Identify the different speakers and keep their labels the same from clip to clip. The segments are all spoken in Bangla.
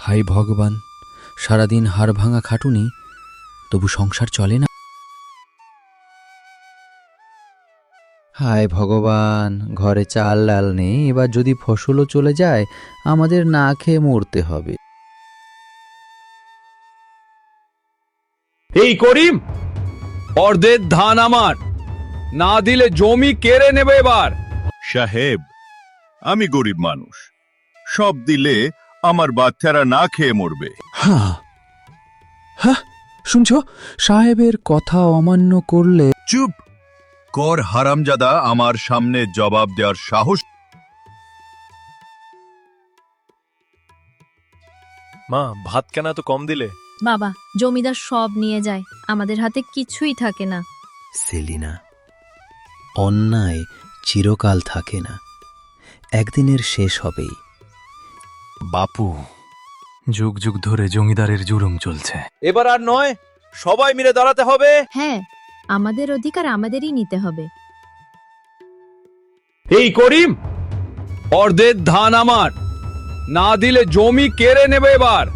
Speaker 1: হায় ভগবান, সারাদিন হাড় ভাঙা খাটুনি, তবু সংসার চলে না। হায় ভগবান, ঘরে চাল ডাল নেই, এবার যদি ফসলও চলে যায় আমাদের না খেয়ে মরতে হবে।
Speaker 2: এই করিম, অর্ধেক ধান আমার, না দিলে জমি কেড়ে নেবে এবার।
Speaker 3: সাহেব, আমি গরিব মানুষ, সব দিলে আমার বাচ্চারা না খেয়ে মরবে।
Speaker 4: হ্যাঁ হ্যাঁ, শুনছ, সাহেবের কথা অমান্য করলে।
Speaker 3: চুপ কর হারামজাদা, আমার সামনে জবাব দেওয়ার সাহস।
Speaker 5: মা, ভাত কেন এত কম দিলে?
Speaker 6: বাবা, জমিদার সব নিয়ে যায়, আমাদের হাতে কিছুই থাকে না।
Speaker 1: সেলিনা, অন্যায় চিরকাল থাকে না, একদিনের শেষ হবেই।
Speaker 4: বাপু, যুগ যুগ ধরে জমিদারের জুলুম চলছে।
Speaker 5: এবার আর নয়, সবাই মিলে দাঁড়াতে হবে।
Speaker 6: হ্যাঁ, আমাদের অধিকার আমাদেরই নিতে হবে।
Speaker 2: এই করিম, অর্ধেক ধান আমার, না দিলে জমি কেড়ে নেবে এবার।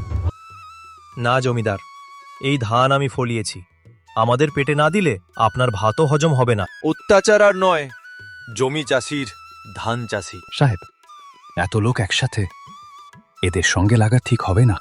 Speaker 5: না জমিদার, এই ধান আমি ফলিয়েছি, আমাদের পেটে না দিলে আপনার ভাতও হজম হবে না। অত্যাচার আর নয়, জমি চাষির ধান চাষি।
Speaker 4: সাহেব, এত লোক একসাথে, এদের সঙ্গে লাগা ঠিক হবে না।